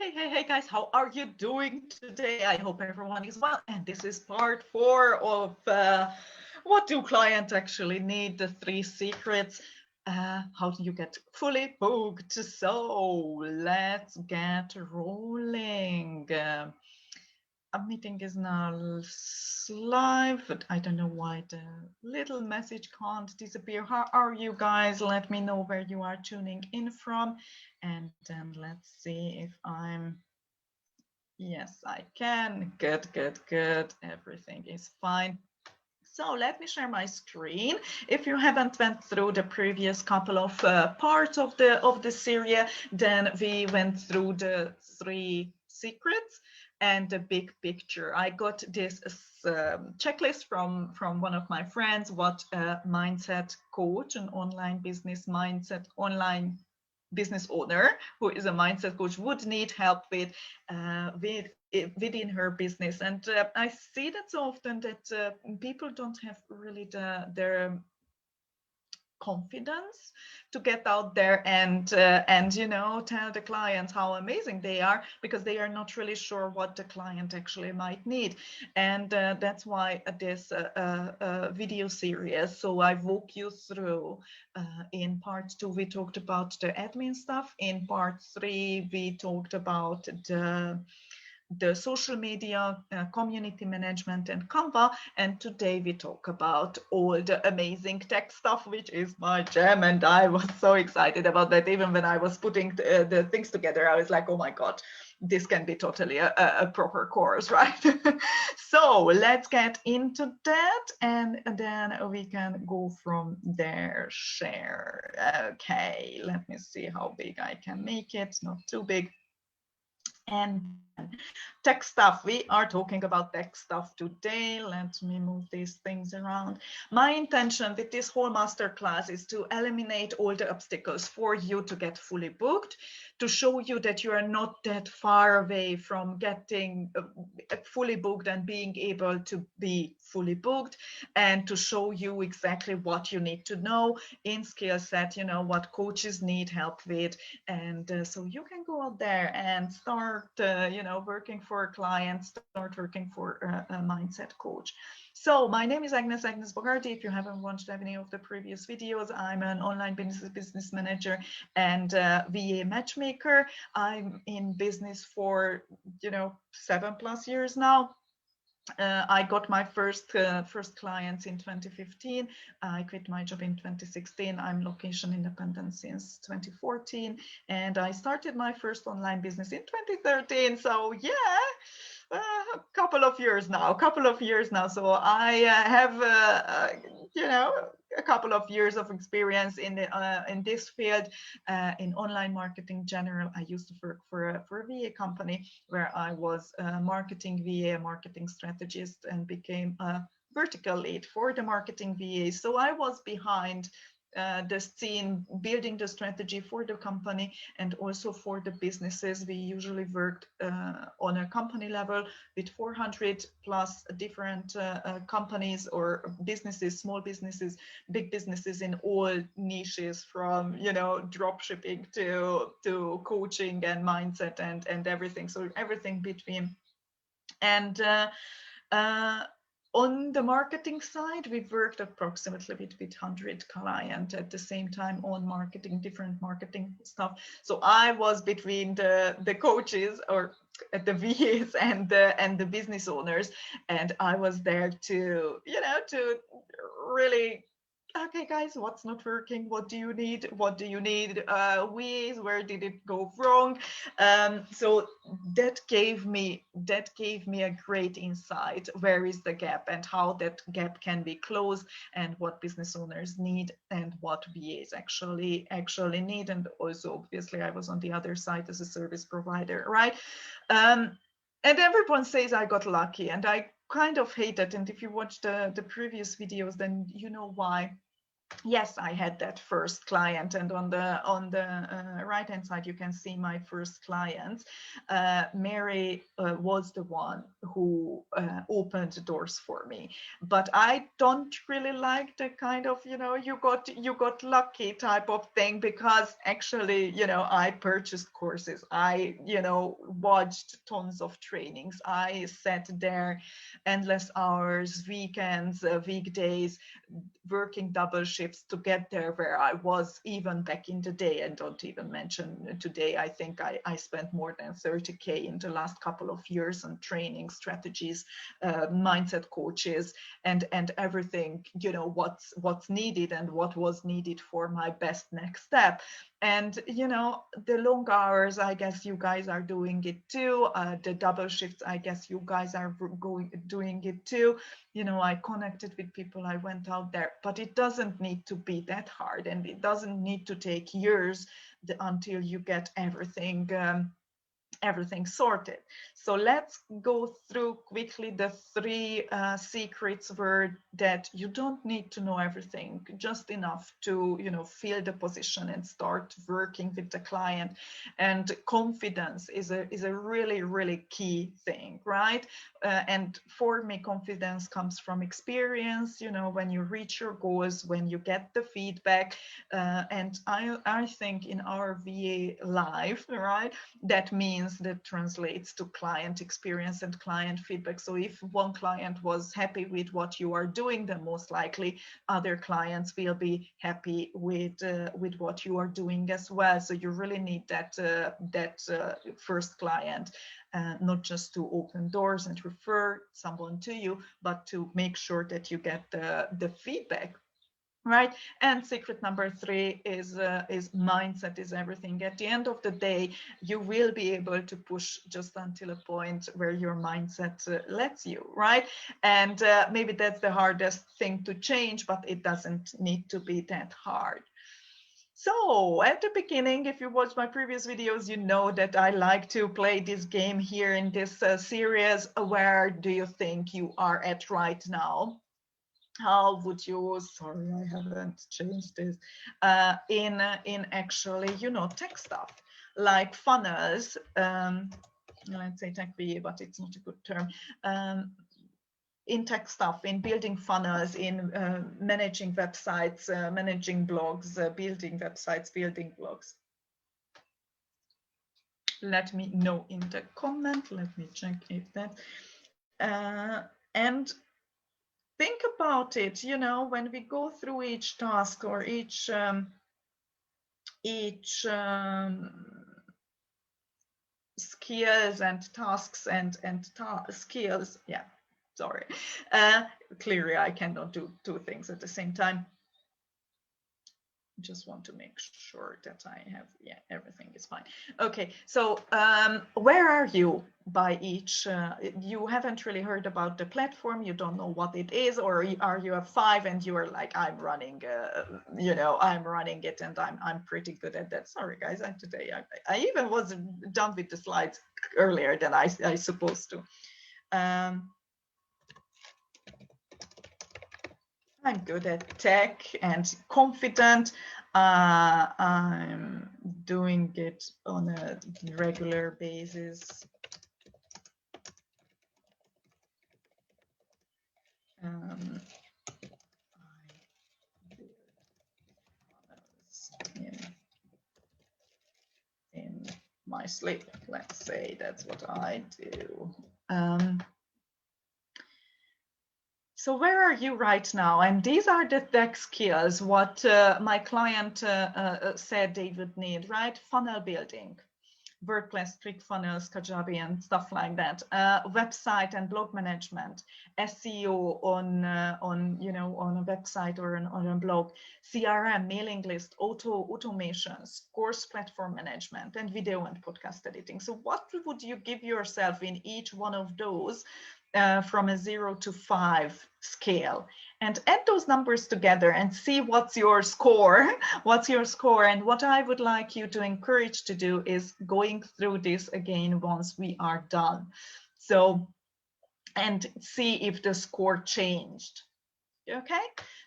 Hey guys, how are you doing today? I hope everyone is well. And this is part 4 of what do clients actually need, the 3 secrets. How do you get fully booked? So let's get rolling. A meeting is now live, but I don't know why the little message can't disappear. How are you guys? Let me know where you are tuning in from. And then let's see if I'm Yes, I can. Good. Everything is fine. So let me share my screen. If you haven't went through the previous couple of parts of the series, then we went through the 3 secrets and the big picture. I got this checklist from one of my friends, what a mindset coach, an online business mindset, online business owner who is a mindset coach would need help within her business. And I see that so often that people don't have really their confidence to get out there and tell the clients how amazing they are, because they are not really sure what the client actually might need. And that's why this video series. So I walk you through. In part 2 we talked about the admin stuff. In part 3 we talked about the social media, community management, and Canva. And today we talk about all the amazing tech stuff, which is my jam. And I was so excited about that. Even when I was putting the things together, I was like, oh my God, this can be totally a proper course, right? So let's get into that, and then we can go from there. Share. Okay, let me see how big I can make it. Not too big. And then tech stuff. We are talking about tech stuff today. Let me move these things around. My intention with this whole masterclass is to eliminate all the obstacles for you to get fully booked, to show you that you are not that far away from getting fully booked and being able to be fully booked, and to show you exactly what you need to know in skill set, what coaches need help with. And so you can go out there and start working for a client, start working for a mindset coach. So my name is Agnes Bogarty. If you haven't watched any of the previous videos, I'm an online business manager and VA matchmaker. I'm in business for 7+ years now. I got my first clients in 2015. I quit my job in 2016. I'm location independent since 2014, and I started my first online business in 2013. So yeah, a couple of years now. So I have a couple of years of experience in this field, in online marketing general. I used to work for a VA company where I was a marketing VA, marketing strategist, and became a vertical lead for the marketing VA. So I was behind the scene, building the strategy for the company and also for the businesses. We usually worked on a company level with 400 plus different companies or businesses, small businesses, big businesses in all niches, from drop shipping to coaching and mindset and everything. So everything between. And on the marketing side, we've worked approximately with 100 clients at the same time on marketing, different marketing stuff. So I was between the coaches, or the VAs, and the business owners, and I was there to really, okay guys, what's not working, what do you need, ways, where did it go wrong? So that gave me a great insight, where is the gap and how that gap can be closed, and what business owners need and what VAs actually need. And also obviously I was on the other side as a service provider, right? And everyone says I got lucky, and I kind of hate it. And if you watch the previous videos, then you know why. yes, I had that first client, and on the right hand side you can see my first client. Mary was the one who opened the doors for me, but I don't really like the kind of, you know, you got lucky type of thing, because actually, you know, I purchased courses, I, you know, watched tons of trainings, I sat there endless hours, weekends, weekdays, working double shifts to get there where I was even back in the day. And don't even mention today, I think I spent more than 30K in the last couple of years on training strategies, mindset coaches, and everything, you know, what's needed and what was needed for my best next step. And, you know, the long hours, I guess you guys are doing it too. The double shifts, I guess you guys are doing it too. You know, I connected with people, I went out there, but it doesn't need to be that hard, and it doesn't need to take years until you get everything sorted. So let's go through quickly the three secrets were that you don't need to know everything, just enough to, you know, fill the position and start working with the client. And confidence is a really, really key thing, right? And for me, confidence comes from experience, you know, when you reach your goals, when you get the feedback. And I think in our VA life, right, that means that translates to client experience and client feedback. So if one client was happy with what you are doing, then most likely other clients will be happy with what you are doing as well. So you really need that first client, not just to open doors and refer someone to you, but to make sure that you get the feedback. Right. And secret number three is mindset is everything. At the end of the day, you will be able to push just until a point where your mindset lets you, right? And maybe that's the hardest thing to change, but it doesn't need to be that hard. So at the beginning, if you watch my previous videos, you know that I like to play this game here in this series. Where do you think you are at right now? How would you, sorry, I haven't changed this, in actually, you know, tech stuff like funnels, let's say tech BA, but it's not a good term, in tech stuff, in building funnels, in managing websites, managing blogs, building websites, building blogs. Let me know in the comment. Let me check if that, and think about it, you know, when we go through each task or each skills and tasks and skills, yeah, sorry, clearly I cannot do two things at the same time. Just want to make sure that I have, yeah, everything is fine. Okay, so where are you by each? You haven't really heard about the platform, you don't know what it is, or are you a 5 and you are like, I'm running, you know, I'm running it and I'm pretty good at that. Sorry guys, today I even was done with the slides earlier than I supposed to. I'm good at tech and confident. I'm doing it on a regular basis. In my sleep, let's say that's what I do. So where are you right now? And these are the tech skills, what my client said they would need, right? Funnel building, WordPress, ClickFunnels, Kajabi, and stuff like that. Website and blog management, SEO on you know, on a website or on a blog, CRM, mailing list, automations, course platform management, and video and podcast editing. So what would you give yourself in each one of those? From a 0 to 5 scale, and add those numbers together and see what's your score. What's your score? And what I would like you to encourage to do is going through this again once we are done. So, and see if the score changed. Okay,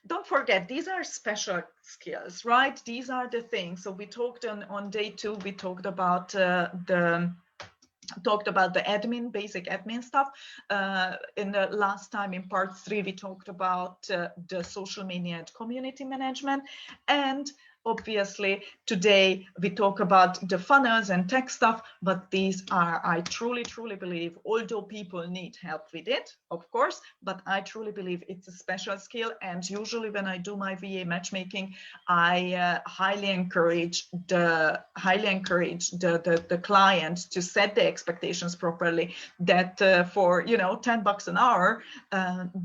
don't forget, these are special skills, right? These are the things. So we talked on day 2, we talked about the admin, basic admin stuff. In the last time, in part 3, we talked about the social media and community management. And obviously today we talk about the funnels and tech stuff, but these are, I truly believe, although people need help with it, of course, but I truly believe it's a special skill. And usually when I do my VA matchmaking, I highly encourage the client to set the expectations properly, that for $10 an hour,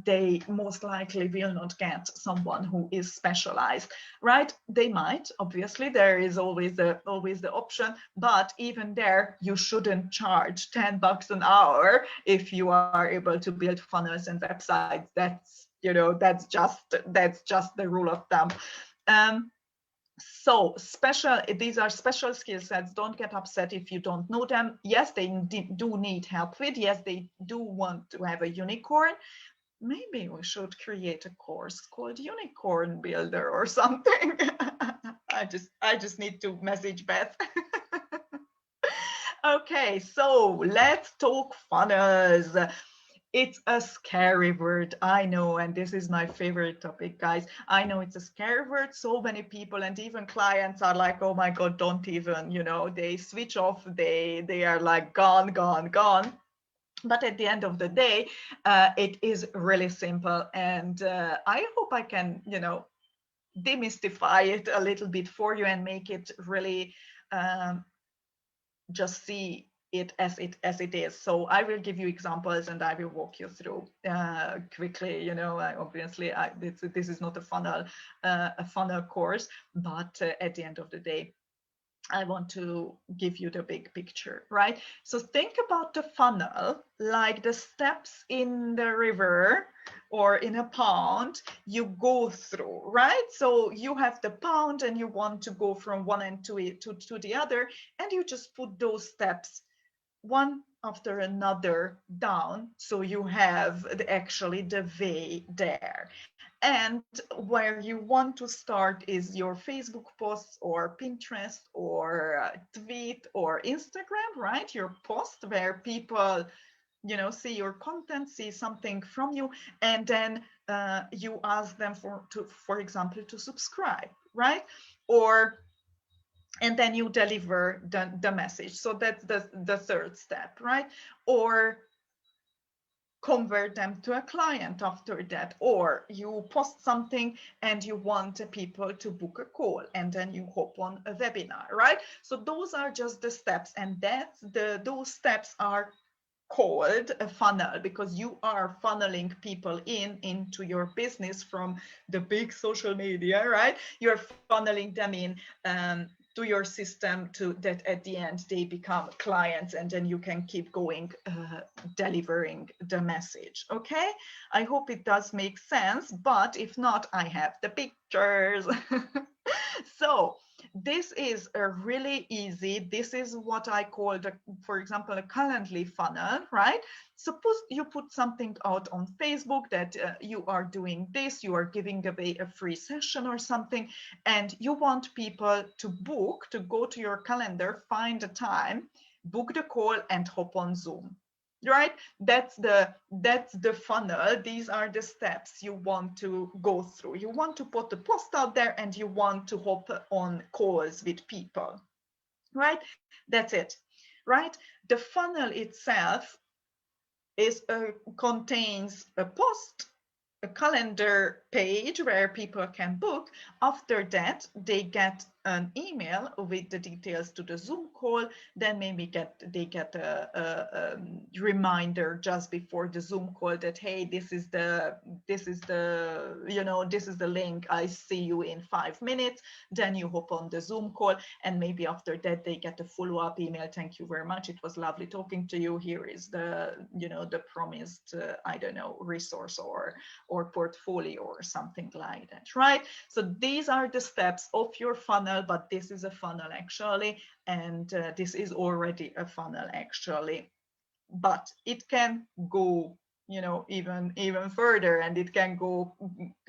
they most likely will not get someone who is specialized, right? They might, obviously, there is always the option, but even there, you shouldn't charge $10 an hour if you are able to build funnels and websites. That's just the rule of thumb. So these are special skill sets. Don't get upset if you don't know them. Yes, they do need help with. Yes, they do want to have a unicorn. Maybe we should create a course called Unicorn Builder or something. I just need to message Beth. Okay, so let's talk funnels. It's a scary word, I know, and this is my favorite topic, guys. I know it's a scary word. So many people and even clients are like, oh my God, don't even, they switch off. They are like gone. But at the end of the day, it is really simple. And I hope I can, demystify it a little bit for you and make it really just see it as it is. So I will give you examples and I will walk you through quickly. Obviously this is not a funnel course, but at the end of the day, I want to give you the big picture, right? So think about the funnel like the steps in the river or in a pond you go through, right? So you have the pond and you want to go from one end to the other, and you just put those steps one after another down, so you have actually the way there. And where you want to start is your Facebook posts or Pinterest or tweet or Instagram, right? Your post where people see your content, see something from you, and then you ask them for example to subscribe, right? And then you deliver the message. So that's the third step, right? Or convert them to a client after that, or you post something and you want people to book a call, and then you hop on a webinar, right? So those are just the steps, and those steps are called a funnel, because you are funneling people into your business from the big social media, right? You're funneling them in to your system, to that at the end they become clients, and then you can keep going delivering the message. Okay, I hope it does make sense, but if not, I have the pictures. So this is a really easy, this is what I call for example, a Calendly funnel, right? Suppose you put something out on Facebook that you are doing this, you are giving away a free session or something, and you want people to go to your calendar, find a time, book the call, and hop on Zoom. Right, that's the funnel. These are the steps you want to go through. You want to put the post out there and you want to hop on calls with people, right? That's it, right? The funnel itself contains a post, a calendar page where people can book. After that, they get an email with the details to the Zoom call. Then maybe they get a reminder just before the Zoom call that, hey, this is the link. I see you in 5 minutes. Then you hop on the Zoom call, and maybe after that they get a follow-up email. Thank you very much. It was lovely talking to you. Here is the promised resource or portfolio or something like that, right? So these are the steps of your funnel, but this is a funnel actually, and this is already a funnel actually, but it can go you know, even further, and it can go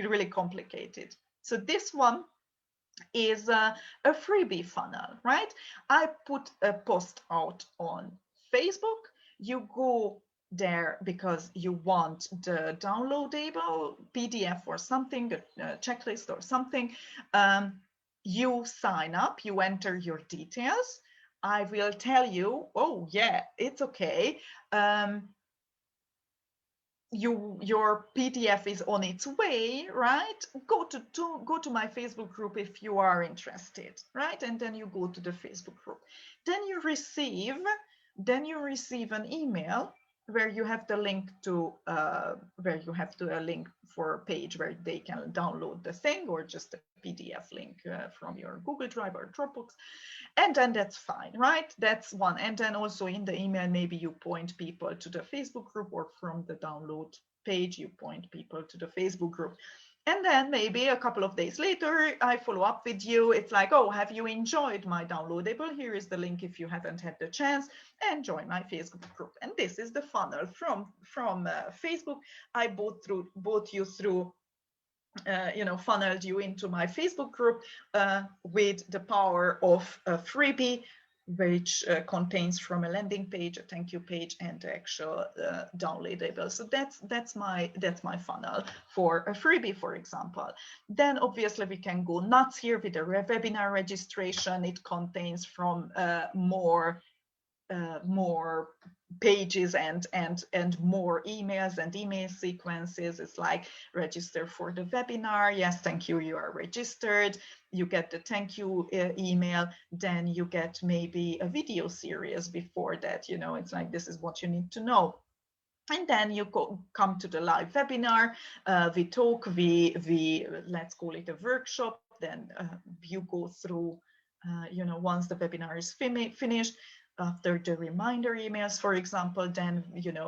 really complicated. So this one is a freebie funnel, right? I put a post out on Facebook. You go there because you want the downloadable PDF or something, a checklist or something. You sign up, you enter your details. I will tell you, oh yeah, it's okay. Your PDF is on its way, right? Go to my Facebook group if you are interested, right? And then you go to the Facebook group. Then you receive an email where you have the link to a link for a page where they can download the thing, or just a PDF link from your Google Drive or Dropbox. And then that's fine, right? That's one. And then also in the email, maybe you point people to the Facebook group, or from the download page, you point people to the Facebook group. And then maybe a couple of days later, I follow up with you. It's like, oh, have you enjoyed my downloadable? Here is the link if you haven't had the chance, and join my Facebook group. And this is the funnel from Facebook. I brought you through, funneled you into my Facebook group with the power of a freebie, which contains from a landing page, a thank you page, and the actual downloadable. So that's my funnel for a freebie, for example. Then obviously we can go nuts here with a webinar registration. It contains from more pages and more emails and email sequences. It's like, register for the webinar. Yes, thank you, you are registered. You get the thank you email. Then you get maybe a video series before that. You know, it's like, this is what you need to know. And then you come to the live webinar. We talk, we let's call it a workshop. Then you go through, once the webinar is finished, after the reminder emails, for example, then,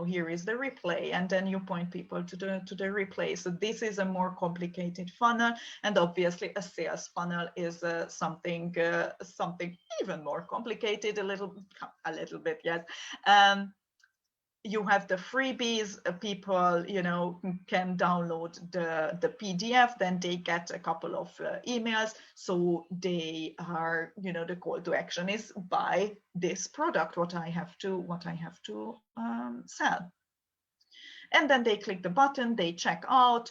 here is the replay, and then you point people to the replay. So this is a more complicated funnel, and obviously a sales funnel is something even more complicated, a little bit, yes. You have the freebies. People, can download the PDF, then they get a couple of emails. So they are, the call to action is buy this product, what I have to sell. And then they click the button, they check out.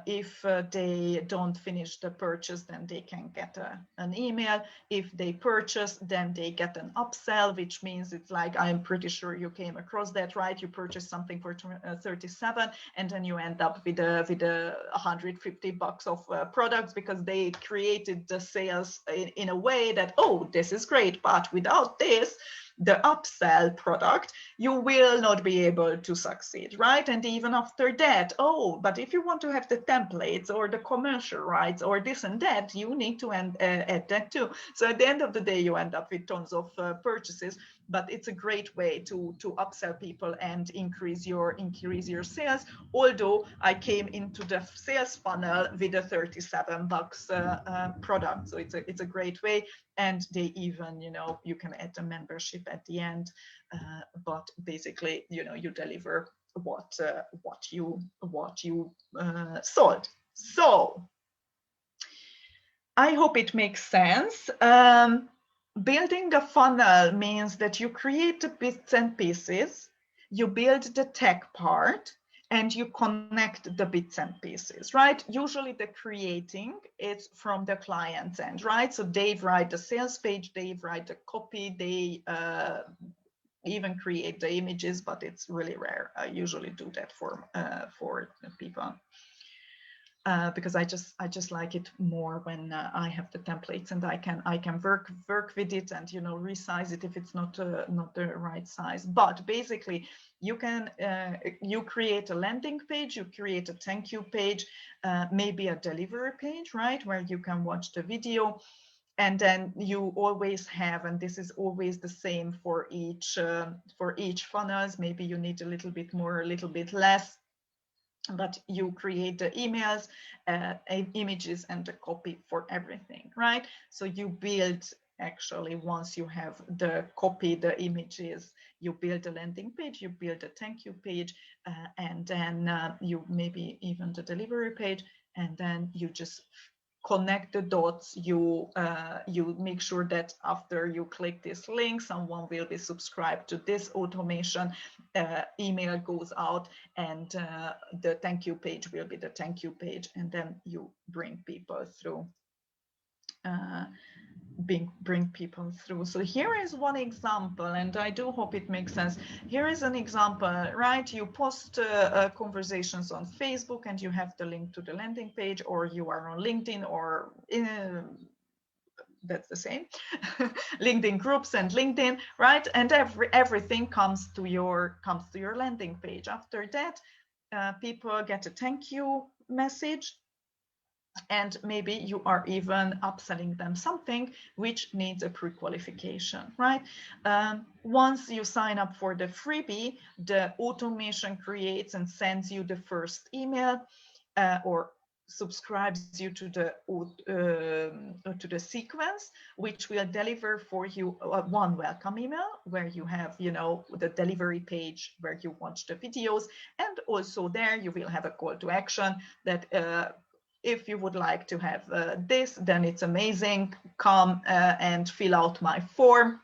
If they don't finish the purchase, then they can get an email. If they purchase, then they get an upsell, which means it's like, I'm pretty sure you came across that, right? You purchase something for 37, and then you end up with a $150 of products, because they created the sales in a way that, oh, this is great, but without this, the upsell product, you will not be able to succeed, right? And even after that, oh, but if you want to have the templates or the commercial rights or this and that, you need to add that too. So at the end of the day, you end up with tons of purchases, but it's a great way to upsell people and increase your sales. Although I came into the sales funnel with a $37 product, so it's a great way. And they even, you can add a membership at the end, but basically, you deliver what you sold. So I hope it makes sense. Building a funnel means that you create the bits and pieces, you build the tech part, and you connect the bits and pieces, right? Usually the creating is from the client's end, right? So they write the sales page, they write the copy, they even create the images, but it's really rare. I usually do that for people. Because I just like it more when I have the templates and I can work with it and resize it if it's not the right size. But basically, you can you create a landing page, you create a thank you page, maybe a delivery page, right, where you can watch the video. And then you always have, and this is always the same for each funnels. Maybe you need a little bit more, a little bit less, but you create the emails, images, and the copy for everything, right? So you build actually, once you have the copy, the images, you build a landing page, you build a thank you page, and then you maybe even the delivery page, and then you just connect the dots. You make sure that after you click this link, someone will be subscribed to this automation, email goes out, and the thank you page will be the thank you page, and then you bring people through. Bring people through. So here is one example, and I do hope it makes sense. Here is an example, right? You post conversations on Facebook and you have the link to the landing page, or you are on LinkedIn, or that's the same, LinkedIn groups and LinkedIn, right? And everything comes to your landing page. After that, people get a thank you message, and maybe you are even upselling them something which needs a pre-qualification, right? Once you sign up for the freebie, the automation creates and sends you the first email, or subscribes you to the sequence, which will deliver for you one welcome email where you have, you know, the delivery page where you watch the videos, and also there you will have a call to action that if you would like to have this, then it's amazing. Come and fill out my form,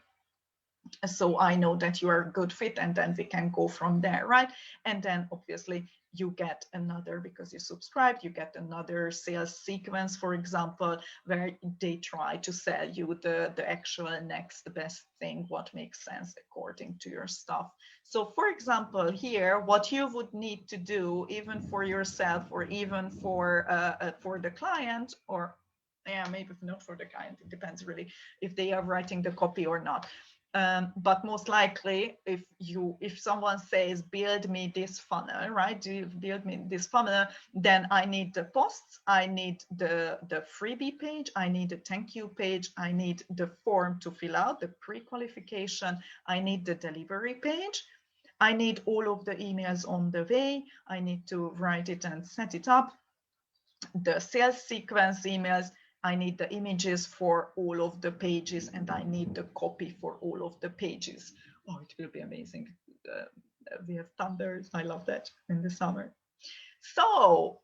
so I know that you are a good fit, and then we can go from there, right? And then obviously you get another, because you subscribed, you get another sales sequence, for example, where they try to sell you the actual next best thing, what makes sense according to your stuff. So for example, here, what you would need to do, even for yourself or even for the client, or yeah, maybe not for the client, it depends really if they are writing the copy or not. But most likely, if someone says, build me this funnel, right? Do you build me this funnel? Then I need the posts, I need the freebie page, I need the thank you page, I need the form to fill out, the pre-qualification, I need the delivery page, I need all of the emails on the way, I need to write it and set it up, the sales sequence emails, I need the images for all of the pages, and I need the copy for all of the pages. Oh, it will be amazing. We have thunders. I love that in the summer. So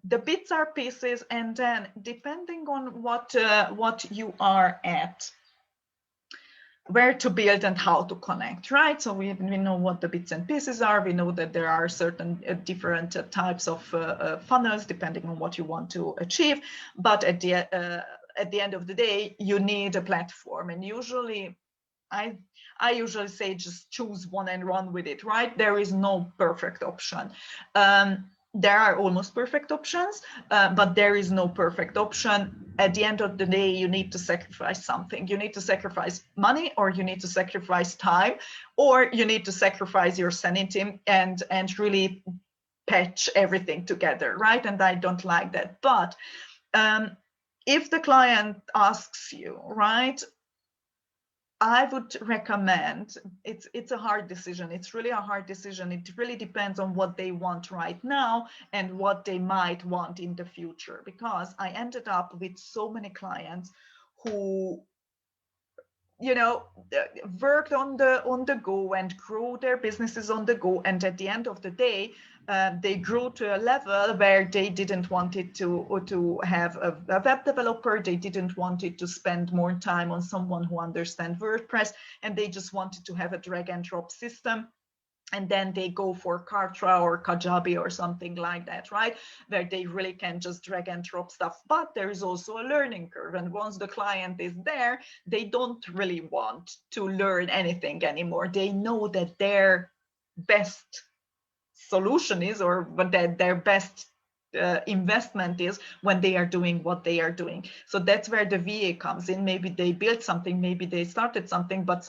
the bits are pieces, and then depending on what you are at, where to build and how to connect, right? So we know what the bits and pieces are. We know that there are certain different types of funnels depending on what you want to achieve. But at the end of the day, you need a platform, and usually I usually say just choose one and run with it, right? There is no perfect option. There are almost perfect options, but there is no perfect option. At the end of the day, you need to sacrifice something. You need to sacrifice money, or you need to sacrifice time, or you need to sacrifice your sanity and really patch everything together, right? And I don't like that. But if the client asks you, right, I would recommend, it's a hard decision. It's really a hard decision. It really depends on what they want right now and what they might want in the future, because I ended up with so many clients who, you know, worked on the go and grew their businesses on the go, and at the end of the day, they grew to a level where they didn't want it to have a web developer. They didn't want it to spend more time on someone who understands WordPress, and they just wanted to have a drag and drop system. And then they go for Kartra or Kajabi or something like that, right? Where they really can just drag and drop stuff. But there is also a learning curve. And once the client is there, they don't really want to learn anything anymore. They know that their best solution is, or that their best investment is, when they are doing what they are doing. So that's where the VA comes in. Maybe they built something, maybe they started something, but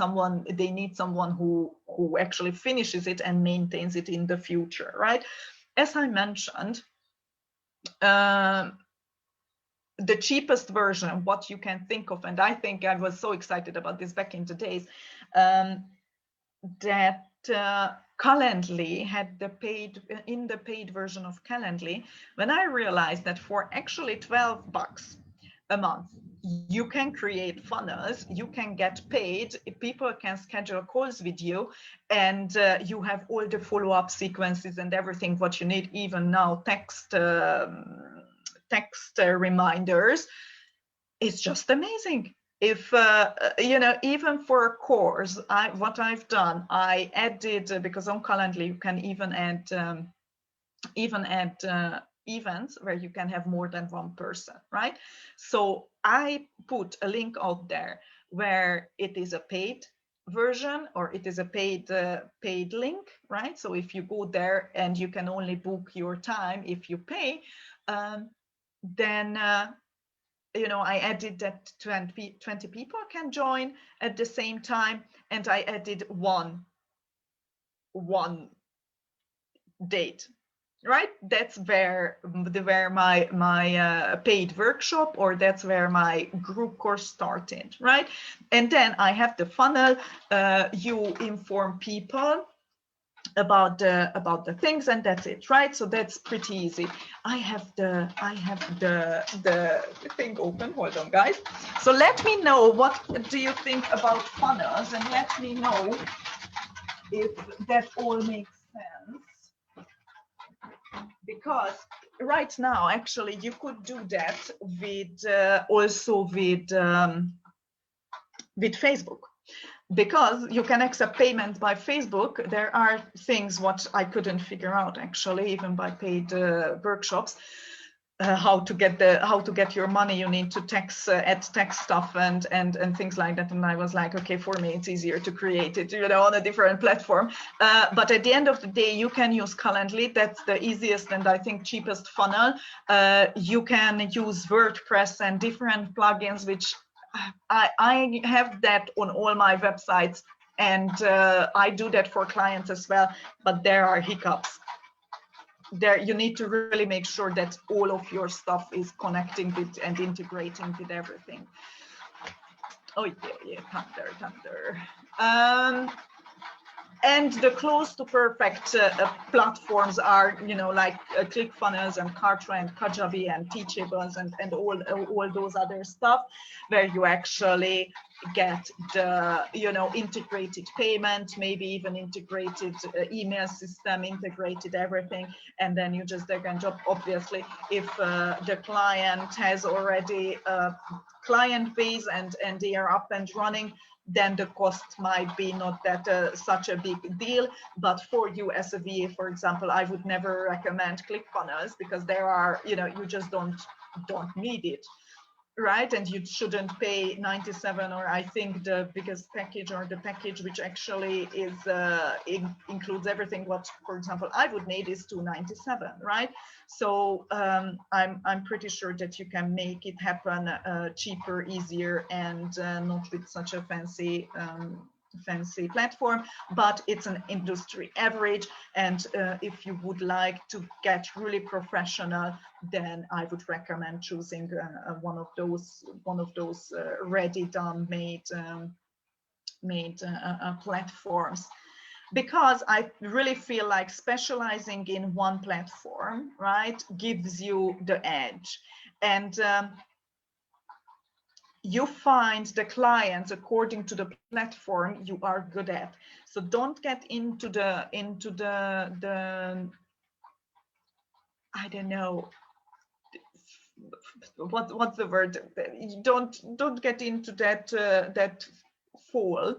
they need someone who actually finishes it and maintains it in the future, right? As I mentioned, the cheapest version, what you can think of, and I think I was so excited about this back in the days, that Calendly had the paid version of Calendly, when I realized that for actually $12, a month. You can create funnels, you can get paid, people can schedule calls with you, and you have all the follow-up sequences and everything what you need, even now text reminders. It's just amazing. If you know, even for a course, what I've done, I added, because on Calendly you can even add events where you can have more than one person, right? So I put a link out there where it is a paid version, or it is a paid link, right? So if you go there and you can only book your time if you pay, then you know, I added that 20 people can join at the same time, and I added one date, right? That's where my paid workshop, or that's where my group course started, right? And then I have the funnel. You inform people about the things, and that's it, right? So that's pretty easy. I have the thing open. Hold on, guys. So let me know, what do you think about funnels, and let me know if that all makes sense. Because right now, actually, you could do that with also with Facebook. Because you can accept payment by Facebook, there are things what I couldn't figure out, actually, even by paid workshops, how to get your money. You need to add tax stuff and things like that. And I was like, okay, for me it's easier to create it, you know, on a different platform. But at the end of the day, you can use Calendly. That's the easiest and I think cheapest funnel. You can use WordPress and different plugins, which I have that on all my websites, and I do that for clients as well, but there are hiccups. There you need to really make sure that all of your stuff is connecting with and integrating with everything. Oh yeah, thunder. And the close to perfect platforms are, you know, like ClickFunnels and Kartra and Kajabi and Teachables and all those other stuff, where you actually get the, you know, integrated payment, maybe even integrated email system, integrated everything, and then you just drag and drop. Obviously, if the client has already a client base and they are up and running, then the cost might be not that such a big deal. But for you as a VA, for example, I would never recommend ClickFunnels, because there are, you know, you just don't need it, right? And you shouldn't pay 97, or I think the biggest package, or the package which actually is includes everything what, for example, I would need, is 297, right? So I'm pretty sure that you can make it happen cheaper, easier, and not with such a fancy platform, but it's an industry average. And if you would like to get really professional, then I would recommend choosing one of those ready done made platforms, because I really feel like specializing in one platform, right, gives you the edge. And you find the clients according to the platform you are good at. So don't get into the I don't know what's the word. Don't get into that fall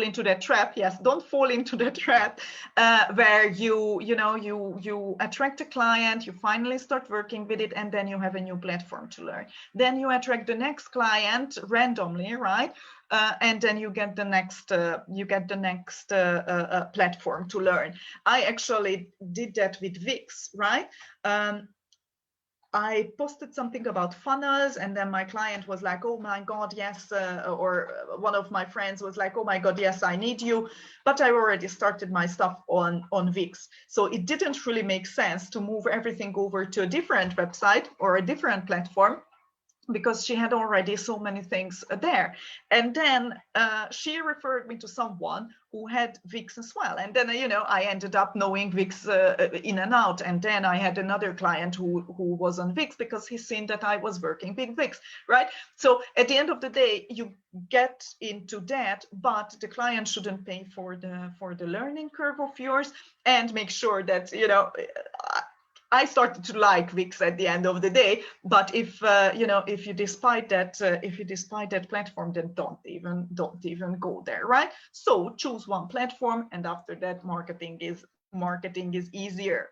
into that trap. Yes, don't fall into the trap where you attract a client, you finally start working with it, and then you have a new platform to learn. Then you attract the next client randomly, right? And then you get the next platform to learn. I actually did that with Wix, right? I posted something about funnels, and then my client was like, oh my God, yes. Or one of my friends was like, oh my God, yes, I need you. But I already started my stuff on Wix. So it didn't really make sense to move everything over to a different website or a different platform, because she had already so many things there. And then she referred me to someone who had Wix as well. And then, you know, I ended up knowing Wix in and out. And then I had another client who was on Wix because he's seen that I was working with Wix, right? So at the end of the day, you get into that, but the client shouldn't pay for the learning curve of yours, and make sure that, you know, I started to like Wix at the end of the day, but if you know, if you despite that platform, then don't even go there, right? So choose one platform, and after that, marketing is easier.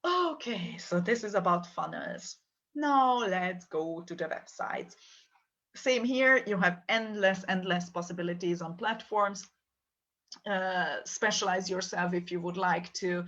Okay, so this is about funnels. Now let's go to the websites. Same here, you have endless possibilities on platforms. Specialize yourself if you would like to,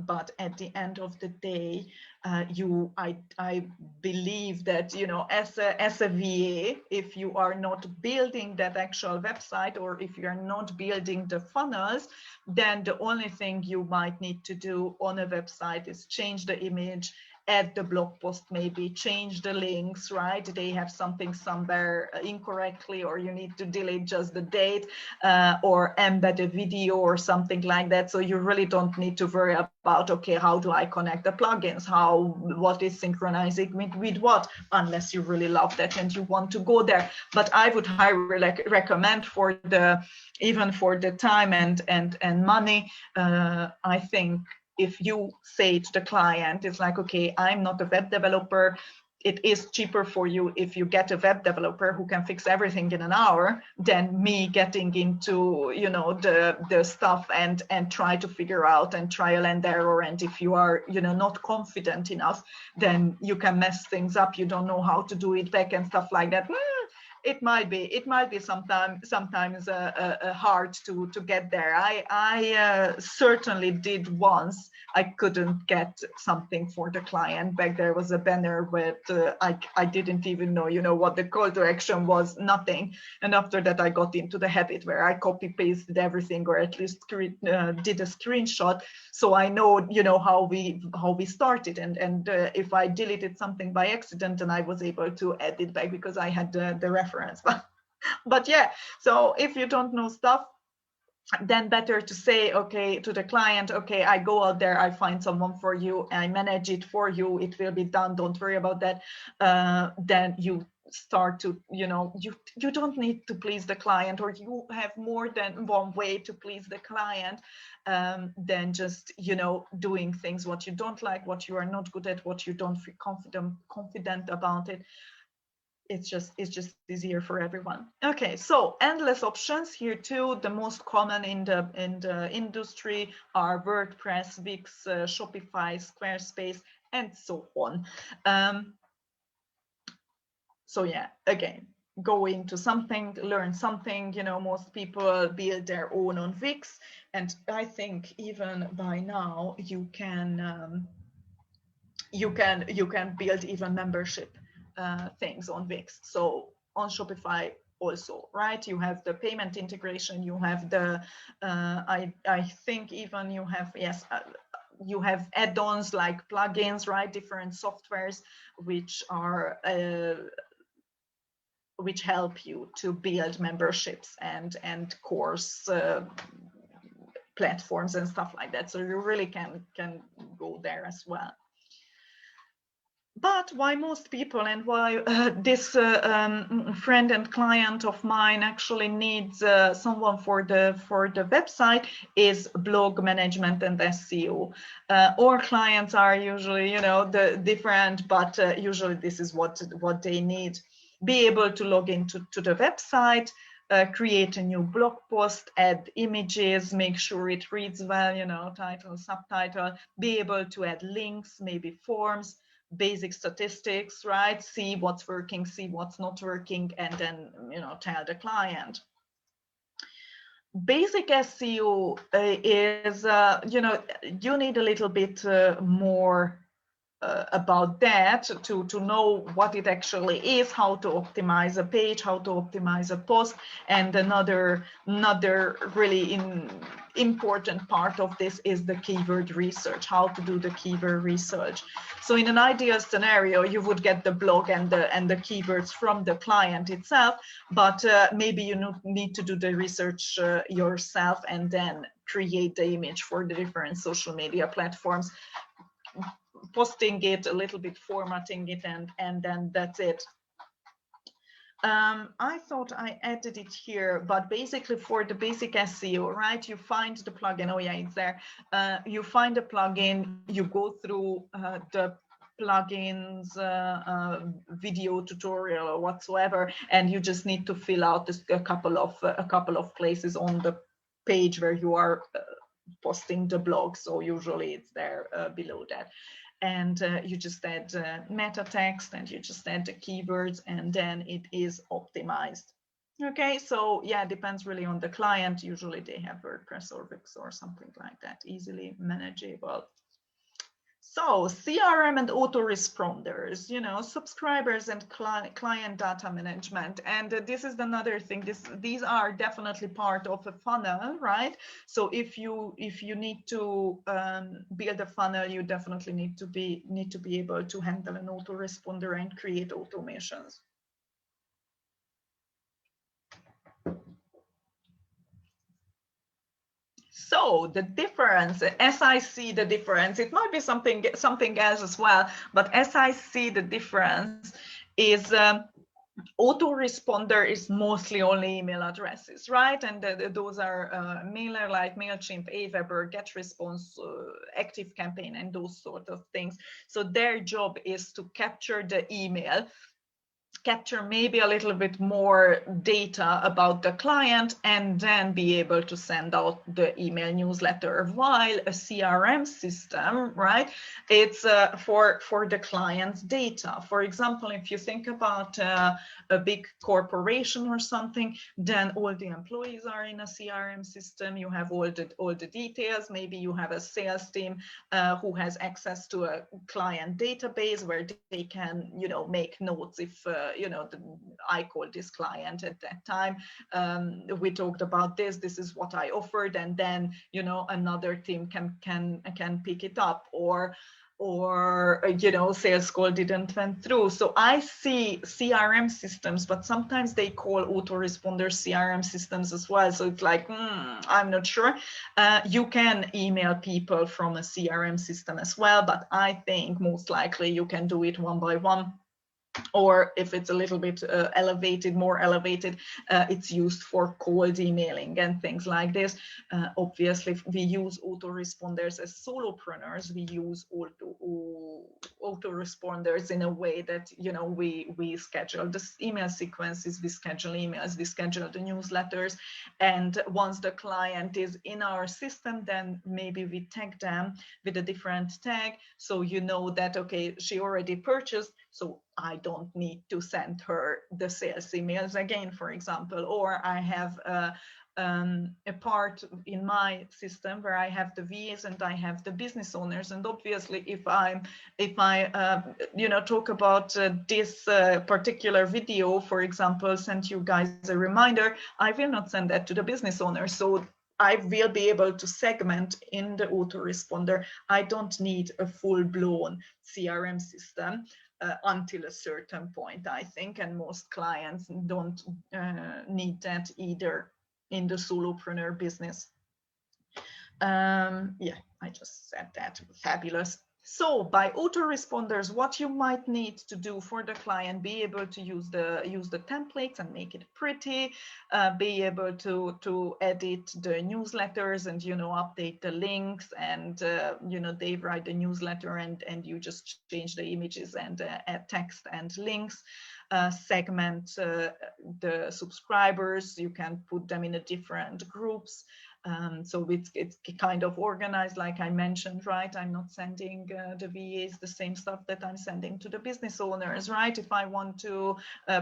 but at the end of the day, I believe that, you know, as a VA, if you are not building that actual website, or if you are not building the funnels, then the only thing you might need to do on a website is change the image, add the blog post, maybe change the links, right? They have something somewhere incorrectly, or you need to delete just the date, or embed a video or something like that. So you really don't need to worry about, okay, how do I connect the plugins? What is synchronizing with what? Unless you really love that and you want to go there. But I would highly recommend, even for the time and money, I think, if you say to the client, it's like, okay, I'm not a web developer. It is cheaper for you if you get a web developer who can fix everything in an hour than me getting into, you know, the stuff and try to figure out and trial and error. And if you are, you know, not confident enough, then you can mess things up. You don't know how to do it back and stuff like that. It might be sometimes hard to get there. I certainly did once. I couldn't get something for the client back. There was a banner with I didn't even know, you know, what the call to action was, nothing. And after that, I got into the habit where I copy pasted everything, or at least did a screenshot, so I know, you know, how we started. And if I deleted something by accident, then I was able to add it back because I had the reference. But yeah, so if you don't know stuff, then better to say, okay, to the client, okay, I go out there, I find someone for you, I manage it for you, it will be done, don't worry about that. Then you start to, you know, you don't need to please the client, or you have more than one way to please the client, than just, you know, doing things what you don't like, what you are not good at, what you don't feel confident about it. It's just easier for everyone. Okay, so endless options here too. The most common in the industry are WordPress, Wix, Shopify, Squarespace, and so on. So yeah, again, go into something, learn something. You know, most people build their own on Wix, and I think even by now you can build even membership things on Wix. So on Shopify also, right? You have the payment integration, you have the, I think even you have, yes, you have add-ons like plugins, right? Different softwares which are, which help you to build memberships and course platforms and stuff like that. So you really can go there as well. But why most people, and why this friend and client of mine actually needs someone for the website is blog management and SEO. All clients are usually, you know, the different, but usually this is what they need. Be able to log into the website, create a new blog post, add images, make sure it reads well, you know, title, subtitle, be able to add links, maybe forms, basic statistics, right? See what's working, see what's not working, and then, you know, tell the client. Basic SEO is, you know, you need a little bit more about that, to know what it actually is, how to optimize a page, how to optimize a post. And another really important part of this is the keyword research, how to do the keyword research. So in an ideal scenario, you would get the blog and the keywords from the client itself, but maybe you need to do the research yourself and then create the image for the different social media platforms, posting it, a little bit formatting it, and then that's it. I thought I added it here, but basically for the basic SEO, right? You find the plugin. Oh yeah, it's there. You find the plugin, you go through the plugins video tutorial or whatsoever, and you just need to fill out a couple of places on the page where you are posting the blog. So usually it's there below that. And you just add meta text, and you just add the keywords, and then it is optimized. Okay, so yeah, it depends really on the client. Usually they have WordPress or Wix or something like that, easily manageable. So CRM and autoresponders, subscribers and client data management. And this is another thing. These are definitely part of a funnel, right? So if you need to build a funnel, you definitely need to be able to handle an autoresponder and create automations. So the difference, as I see the difference, it might be something else as well, but as I see the difference is autoresponder is mostly only email addresses, right? And those are mailer like MailChimp, Aweber, GetResponse, ActiveCampaign, and those sort of things. So their job is to capture the email, capture maybe a little bit more data about the client, and then be able to send out the email newsletter. While a CRM system, right, it's for the client's data. For example, if you think about a big corporation or something, then all the employees are in a CRM system. You have all the details. Maybe you have a sales team who has access to a client database where they can, make notes if I called this client at that time. We talked about this. This is what I offered, and then another team can pick it up, or sales call didn't went through. So I see CRM systems, but sometimes they call autoresponder CRM systems as well. So it's like, I'm not sure. You can email people from a CRM system as well, but I think most likely you can do it one by one. Or if it's a little bit more elevated, it's used for cold emailing and things like this. Obviously, we use autoresponders as solopreneurs. We use autoresponders in a way that, we schedule the email sequences, we schedule emails, we schedule the newsletters. And once the client is in our system, then maybe we tag them with a different tag. So you know that, okay, she already purchased, so I don't need to send her the sales emails again, for example. Or I have a part in my system where I have the VAs and I have the business owners. And obviously, if I talk about this particular video, for example, send you guys a reminder, I will not send that to the business owner. So I will be able to segment in the autoresponder. I don't need a full-blown CRM system until a certain point, I think, and most clients don't need that either in the solopreneur business. Yeah, I just said that. Fabulous. So by autoresponders, what you might need to do for the client, be able to use the templates and make it pretty, be able to edit the newsletters and update the links, and they write the newsletter and you just change the images and add text and links. Segment the subscribers. You can put them in a different groups. So it's kind of organized, like I mentioned, right? I'm not sending the VAs the same stuff that I'm sending to the business owners, right? If I want to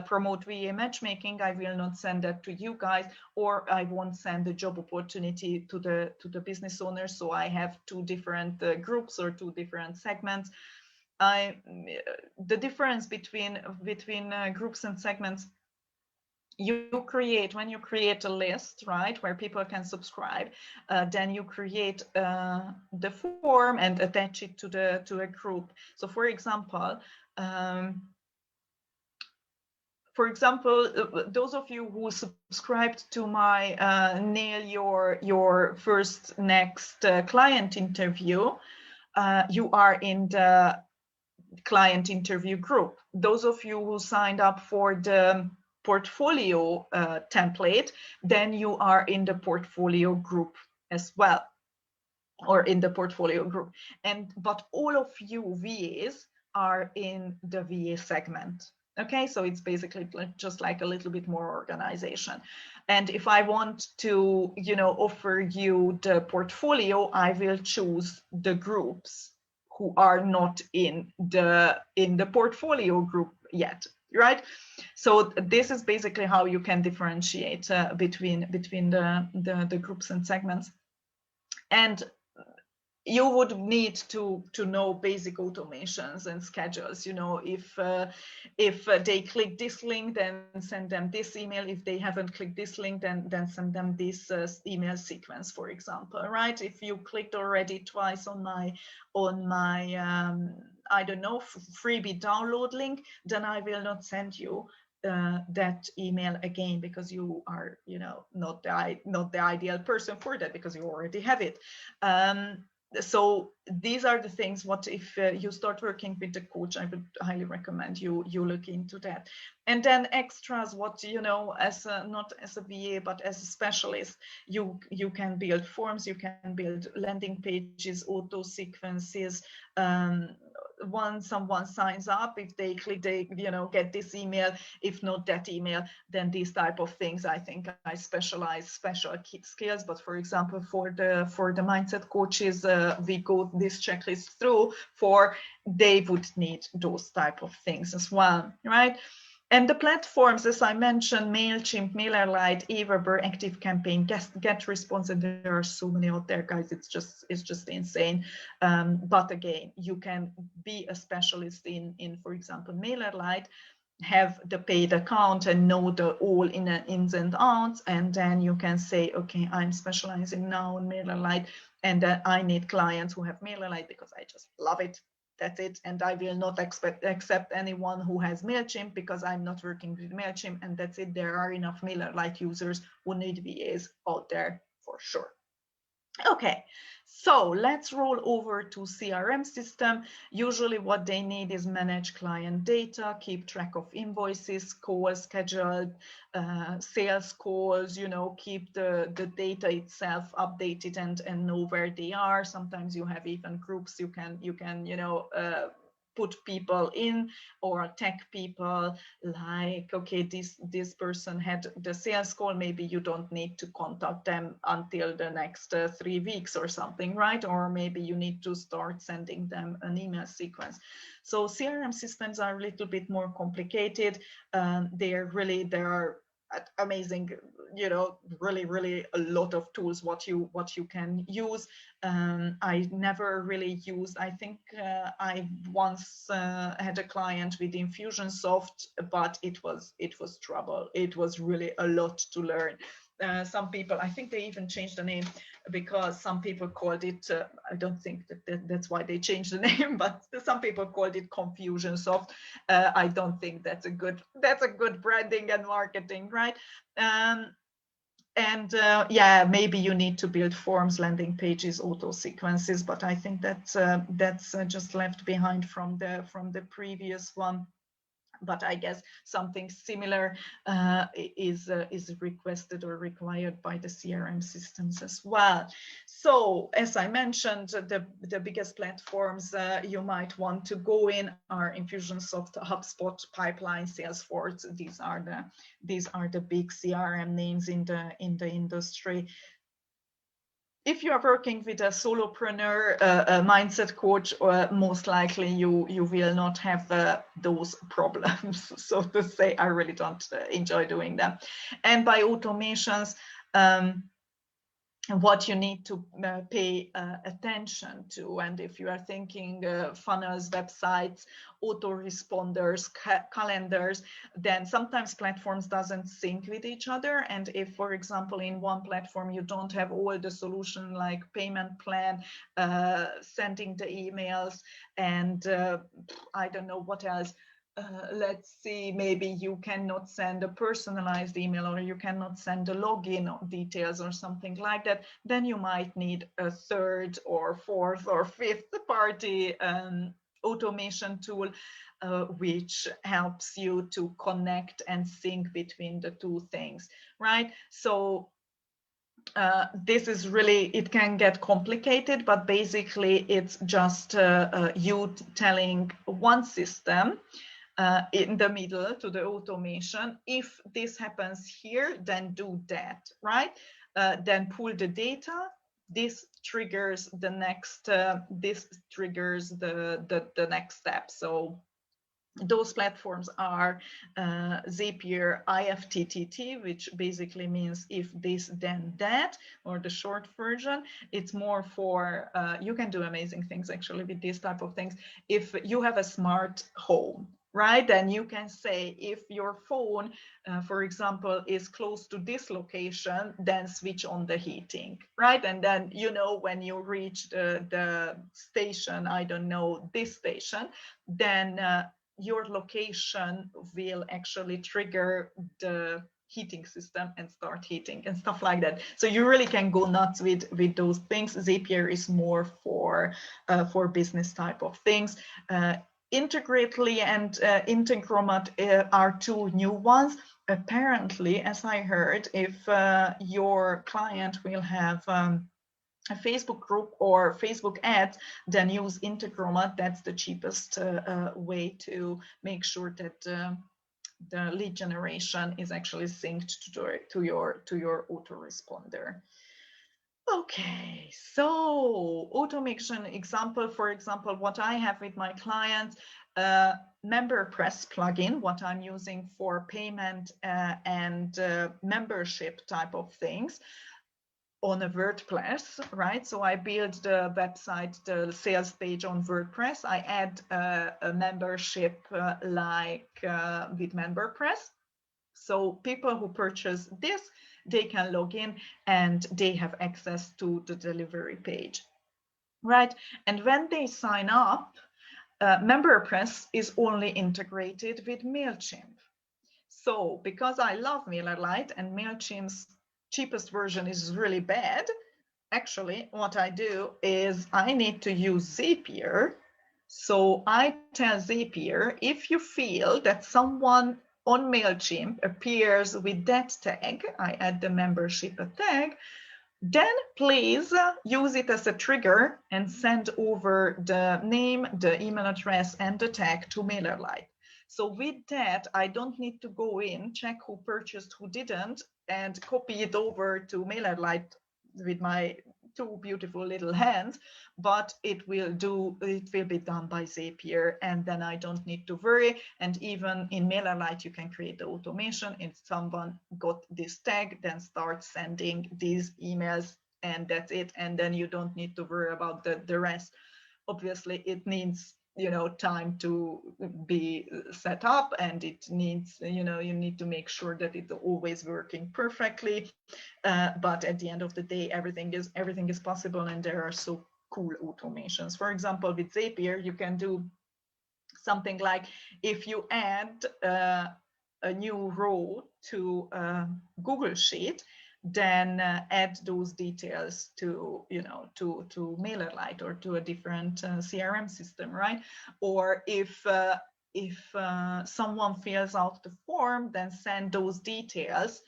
promote VA matchmaking, I will not send that to you guys, or I won't send a job opportunity to the business owners. So I have two different groups or two different segments. the difference between groups and segments, you create, when you create a list, right, where people can subscribe, then you create the form and attach it to a group. So for example, those of you who subscribed to my nail your first next client interview, you are in the client interview group. Those of you who signed up for the portfolio template, then you are in the portfolio group as well, or in the portfolio group. But all of you VAs are in the VA segment. Okay, so it's basically just like a little bit more organization. And if I want to, offer you the portfolio, I will choose the groups who are not in the portfolio group yet, right? So this is basically how you can differentiate between the groups and segments. And you would need to know basic automations and schedules. If they click this link, then send them this email. If they haven't clicked this link, then send them this email sequence, for example, right? If you clicked already twice on my I don't know, freebie download link, then I will not send you that email again, because you are not the ideal person for that, because you already have it. So these are the things. What if you start working with the coach, I would highly recommend you look into that. And then extras, what as not as a VA but as a specialist, you can build forms, you can build landing pages, auto sequences. Once someone signs up, if they click, they get this email. If not that email, then these type of things. I think I specialize special skills, but for example, for the mindset coaches, we go this checklist through for, they would need those type of things as well, right? And the platforms, as I mentioned, MailChimp, MailerLite, Aweber, ActiveCampaign, GetResponse, and there are so many out there, guys. It's just insane. But again, you can be a specialist in for example, MailerLite, have the paid account and know the all ins and outs, and then you can say, okay, I'm specializing now in MailerLite, and I need clients who have MailerLite because I just love it. That's it. And I will not accept anyone who has MailChimp, because I'm not working with MailChimp, and that's it. There are enough MailerLite users who need VAs out there for sure. Okay, so let's roll over to CRM system. Usually what they need is manage client data, keep track of invoices, calls, scheduled sales calls, keep the data itself updated and know where they are. Sometimes you have even groups you can put people in, or tag people, like, okay, this person had the sales call, maybe you don't need to contact them until the next 3 weeks or something, right? Or maybe you need to start sending them an email sequence. So CRM systems are a little bit more complicated. There are amazing, really a lot of tools what you can use. I never really used, I think I once had a client with Infusionsoft, but it was trouble. It was really a lot to learn. Some people, I think they even changed the name, because some people called it, I don't think that's why they changed the name, but some people called it Confusionsoft. I don't think that's a good branding and marketing, right? Yeah, maybe you need to build forms, landing pages, auto sequences, but I think that's just left behind from the previous one. But I guess something similar is requested or required by the CRM systems as well. So as I mentioned, the biggest platforms you might want to go in are Infusionsoft, HubSpot, Pipeline, Salesforce. These are the big CRM names in the industry. If you are working with a solopreneur, a mindset coach, most likely you will not have those problems, so to say. I really don't enjoy doing them. And by automations, what you need to pay attention to. And if you are thinking funnels, websites, autoresponders, calendars, then sometimes platforms doesn't sync with each other. And if, for example, in one platform you don't have all the solution like payment plan, sending the emails, and I don't know what else, let's see, maybe you cannot send a personalized email, or you cannot send the login details or something like that, then you might need a third or fourth or fifth party automation tool, which helps you to connect and sync between the two things, right? So this is really, it can get complicated, but basically it's just you telling one system in the middle to the automation, if this happens here, then do that, right? Then pull the data. This triggers the next. This triggers the next step. So those platforms are Zapier IFTTT, which basically means if this then that, or the short version. It's more for you can do amazing things actually with these type of things. If you have a smart home, right, then you can say if your phone, for example, is close to this location, then switch on the heating, right? And then, you know, when you reach the station, I don't know, this station, then your location will actually trigger the heating system and start heating and stuff like that. So you really can go nuts with those things. Zapier is more for business type of things. Integrately and Integromat are two new ones. Apparently, as I heard, if your client will have a Facebook group or Facebook ads, then use Integromat. That's the cheapest way to make sure that the lead generation is actually synced to your autoresponder. Okay, so automation example, for example, what I have with my clients, MemberPress plugin, what I'm using for payment and membership type of things on a WordPress, right? So I build the website, the sales page on WordPress. I add a membership with MemberPress. So people who purchase this, they can log in and they have access to the delivery page, right? And when they sign up, MemberPress is only integrated with MailChimp. So because I love MailerLite and MailChimp's cheapest version is really bad, actually what I do is I need to use Zapier. So I tell Zapier, if you feel that someone on MailChimp appears with that tag, I add the membership a tag, then please use it as a trigger and send over the name, the email address, and the tag to MailerLite. So with that, I don't need to go in, check who purchased, who didn't, and copy it over to MailerLite with my two beautiful little hands, but it will be done by Zapier, and then I don't need to worry. And even in MailerLite, you can create the automation. If someone got this tag, then start sending these emails, and that's it. And then you don't need to worry about the rest. Obviously, it needs time to be set up, and it needs you need to make sure that it's always working perfectly, but at the end of the day, everything is possible, and there are so cool automations. For example, with Zapier, you can do something like, if you add a new row to Google Sheet, then add those details to MailerLite or to a different CRM system, right? Or if someone fills out the form, then send those details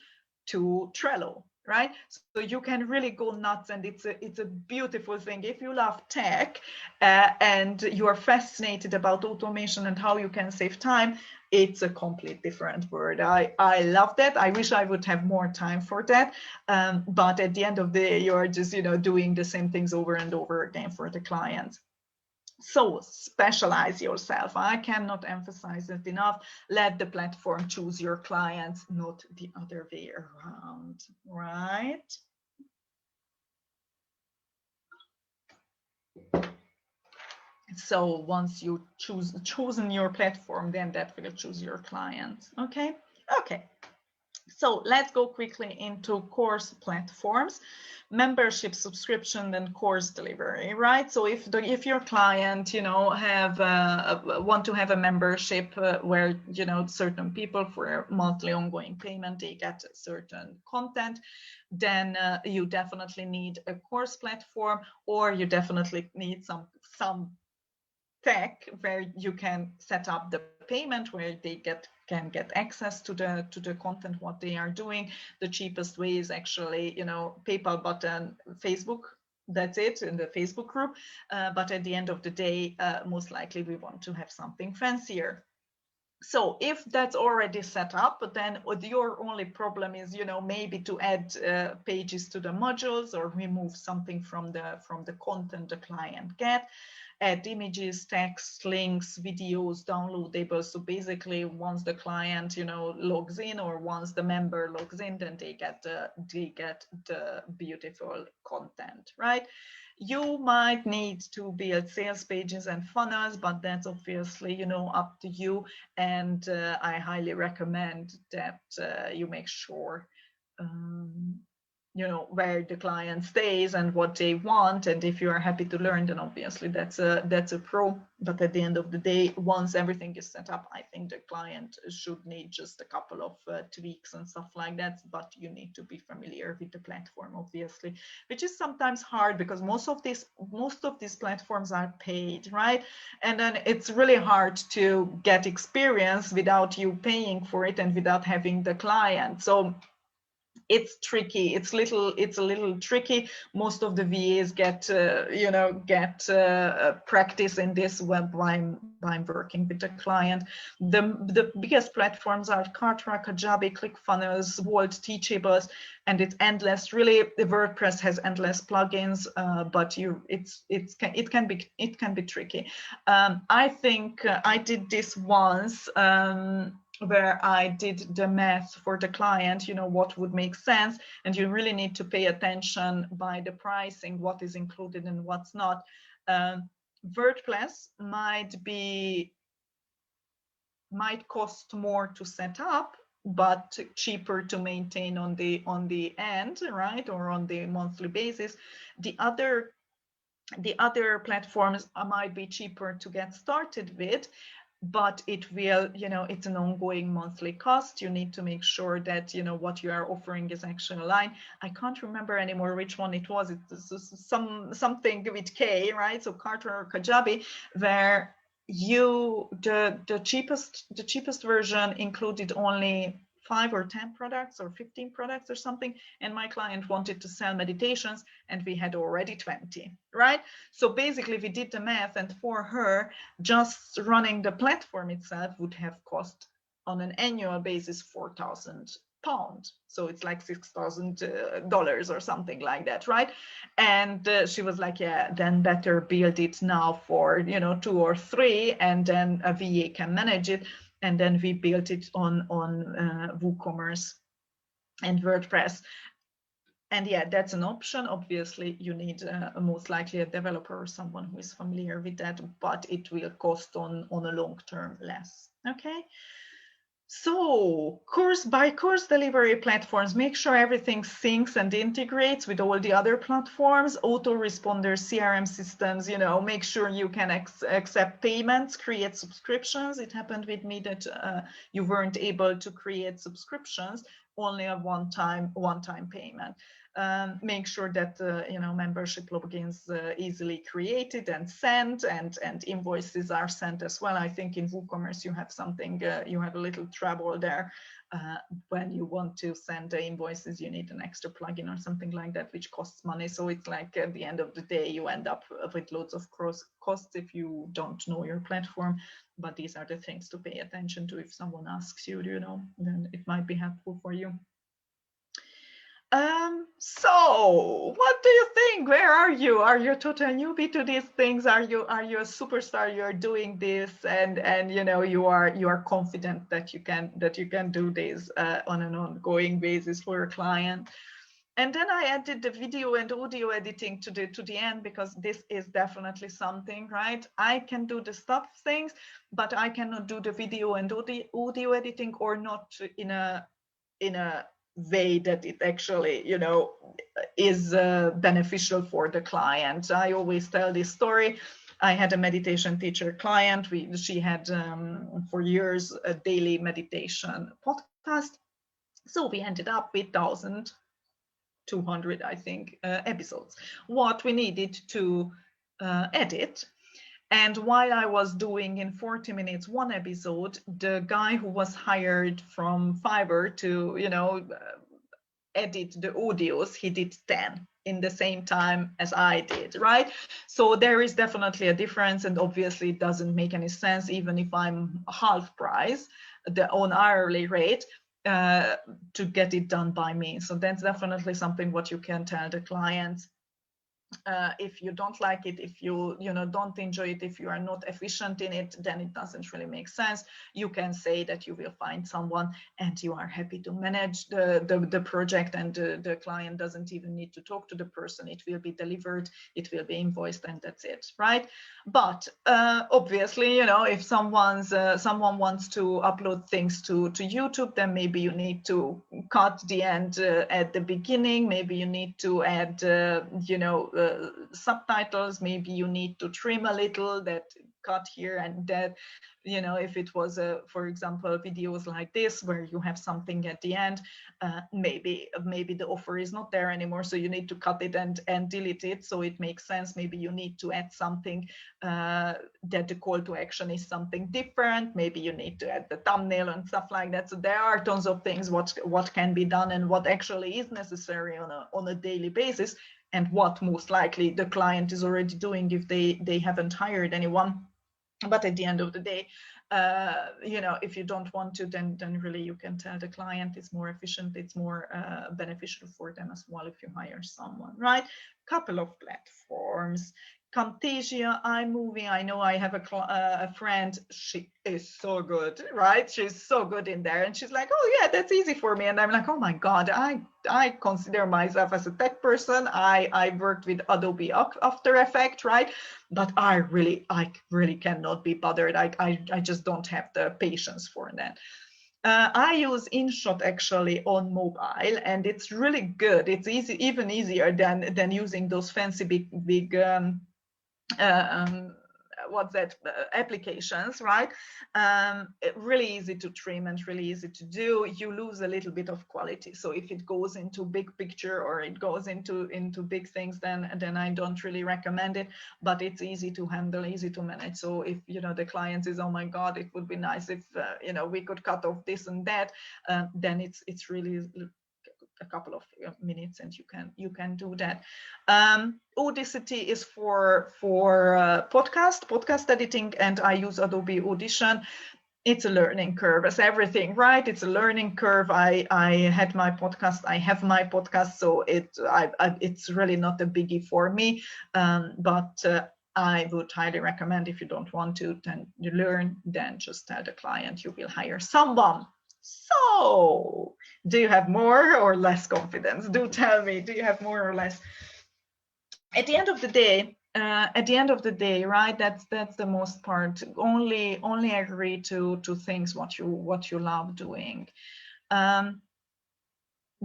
to Trello, right? So you can really go nuts, and it's a beautiful thing. If you love tech and you are fascinated about automation and how you can save time, it's a complete different world. I love that. I wish I would have more time for that. But at the end of the day, you're just doing the same things over and over again for the clients. So specialize yourself. I cannot emphasize it enough. Let the platform choose your clients, not the other way around, right? So once you chosen your platform, then that will choose your clients. Okay. Okay. So let's go quickly into course platforms, membership, subscription, and course delivery, right? So if your client, have want to have a membership where, certain people for monthly ongoing payment, they get certain content, then you definitely need a course platform, or you definitely need some tech where you can set up the payment, where they can get access to the content what they are doing. The cheapest way is actually PayPal button, Facebook. That's it, in the Facebook group. But at the end of the day, most likely we want to have something fancier. So if that's already set up, then your only problem is, maybe to add pages to the modules, or remove something from the content the client get, add images, text, links, videos, downloadables. So basically, once the client, logs in, or once the member logs in, then they get the beautiful content, right? You might need to build sales pages and funnels, but that's obviously, up to you. And I highly recommend that you make sure where the client stays and what they want. And if you are happy to learn, then obviously that's a pro. But at the end of the day, once everything is set up, I think the client should need just a couple of tweaks and stuff like that. But you need to be familiar with the platform, obviously, which is sometimes hard, because most of these platforms are paid, right? And then it's really hard to get experience without you paying for it and without having the client. So it's tricky. It's a little tricky. Most of the VAs get practice in this when I'm working with the client. The biggest platforms are Kartra, Kajabi, ClickFunnels, Volt, Teachables, and it's endless. Really, the WordPress has endless plugins, but it can be tricky. I think I did this once. Where I did the math for the client, what would make sense, and you really need to pay attention by the pricing, what is included and what's not. WordPress might cost more to set up, but cheaper to maintain on the end, right, or on the monthly basis. The other platforms might be cheaper to get started with, but it will, it's an ongoing monthly cost. You need to make sure that, what you are offering is actually aligned. I can't remember anymore which one it was. It's something with K, right? So Kartra or Kajabi, where the cheapest version included only 5 or 10 products or 15 products or something, and my client wanted to sell meditations, and we had already 20, right? So basically we did the math, and for her, just running the platform itself would have cost on an annual basis £4,000. So it's like $6,000 or something like that, right? And she was like, yeah, then better build it now for 2 or 3, and then a VA can manage it. And then we built it on WooCommerce and WordPress. And yeah, that's an option. Obviously, you need most likely a developer or someone who is familiar with that, but it will cost on a long term less. Okay. So course delivery platforms, make sure everything syncs and integrates with all the other platforms, autoresponders, CRM systems, make sure you can accept payments, create subscriptions. It happened with me that you weren't able to create subscriptions, only a one-time payment. Make sure that membership logins easily created and sent, and invoices are sent as well. I think in WooCommerce you have something, you have a little trouble there. When you want to send the invoices, you need an extra plugin or something like that, which costs money. So it's like at the end of the day, you end up with loads of costs if you don't know your platform. But these are the things to pay attention to. If someone asks you, then it might be helpful for you. So what do you think? Where are you? Are you a total newbie to these things? Are you a superstar? You're doing this, and you are confident that you can do this on an ongoing basis for a client. And then I added the video and audio editing to the end, because this is definitely something, right? I can do the stuff things, but I cannot do the video and audio editing, or not in a way that it actually, you know, is beneficial for the client. I always tell this story. I had a meditation teacher client. She had for years a daily meditation podcast. So we ended up with 1,200, I think, episodes. What we needed to edit. And while I was doing in 40 minutes one episode, the guy who was hired from Fiverr to, you know, edit the audios, he did 10 in the same time as I did, right? So there is definitely a difference, and obviously it doesn't make any sense, even if I'm half price on hourly rate, to get it done by me. So that's definitely something what you can tell the clients. If you don't like it, if you don't enjoy it, if you are not efficient in it, then it doesn't really make sense. You can say that you will find someone and you are happy to manage the project, and the client doesn't even need to talk to the person. It will be delivered, it will be invoiced, and that's it, right? But obviously, you know, if someone wants to upload things to YouTube, then maybe you need to cut the end at the beginning. Maybe you need to add subtitles. Maybe you need to trim a little, that cut here and that. You know, if it was for example, videos like this where you have something at the end, maybe the offer is not there anymore, so you need to cut it and delete it. So it makes sense. Maybe you need to add something that the call to action is something different. Maybe you need to add the thumbnail and stuff like that. So there are tons of things what can be done, and what actually is necessary on a daily basis, and what most likely the client is already doing if they haven't hired anyone. But at the end of the day, you know, if you don't want to, then really you can tell the client it's more efficient, it's more beneficial for them as well if you hire someone, right? Couple of platforms. Camtasia, iMovie. I know I have a friend. She is so good, right? She's so good in there, and she's like, "Oh yeah, that's easy for me." And I'm like, "Oh my God, I consider myself as a tech person. I worked with Adobe After Effects, right? But I really cannot be bothered. I just don't have the patience for that." I use InShot actually on mobile, and it's really good. It's easy, even easier than using those fancy big what's that, applications, right? Really easy to trim and really easy to do. You lose a little bit of quality. So if it goes into big picture or it goes into big things, then I don't really recommend it. But it's easy to handle, easy to manage. So if, you know, the client is, "Oh my God, it would be nice if you know, we could cut off this and that," then it's really a couple of minutes, and you can do that. Audacity is for podcast editing, and I use Adobe Audition. It's a learning curve, as everything, right? It's a learning curve. I had my podcast, I have my podcast, so it's really not a biggie for me. But I would highly recommend, if you don't want to, then you learn, then just tell the client you will hire someone. So, do you have more or less confidence? Do tell me, do you have more or less? At the end of the day, right? That's the most part. Only agree to things what you love doing.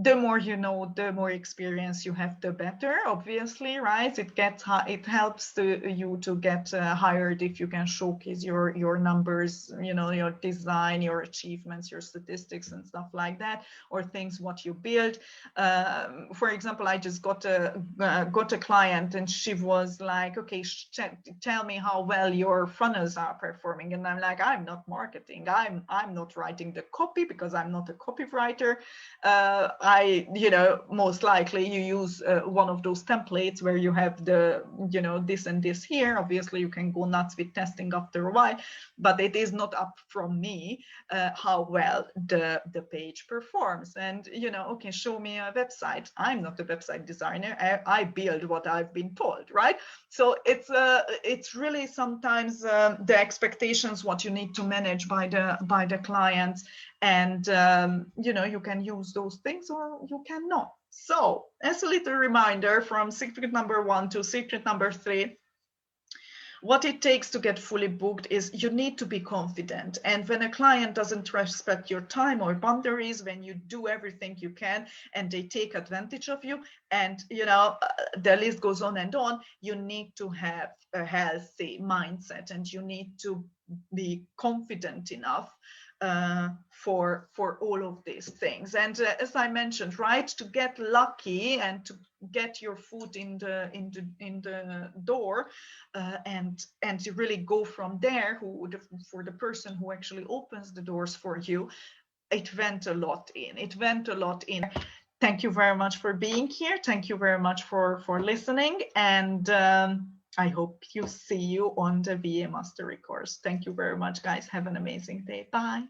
The more you know, the more experience you have, the better, obviously, right? It helps you to get hired if you can showcase your numbers, you know, your design, your achievements, your statistics and stuff like that, or things what you build. For example, I just got a client, and she was like, "Okay, tell me how well your funnels are performing." And I'm like, "I'm not marketing. I'm not writing the copy, because I'm not a copywriter. Most likely you use one of those templates where you have the, you know, this and this here. Obviously you can go nuts with testing after a while, but it is not up from me how well the page performs. And, you know, okay, show me a website. I'm not a website designer. I build what I've been told, right? So it's really sometimes the expectations what you need to manage by the clients. And you know, you can use those things or you cannot. So as a little reminder, from secret number 1 to secret number 3, what it takes to get fully booked is you need to be confident. And when a client doesn't respect your time or boundaries, when you do everything you can and they take advantage of you, and the list goes on and on, you need to have a healthy mindset, and you need to be confident enough for all of these things. And as I mentioned, right, to get lucky and to get your foot in the door, and you really go from there, for the person who actually opens the doors for you, it went a lot in. Thank you very much for being here. Thank you very much for listening, and I hope you see you on the VA Mastery course. Thank you very much, guys. Have an amazing day. Bye.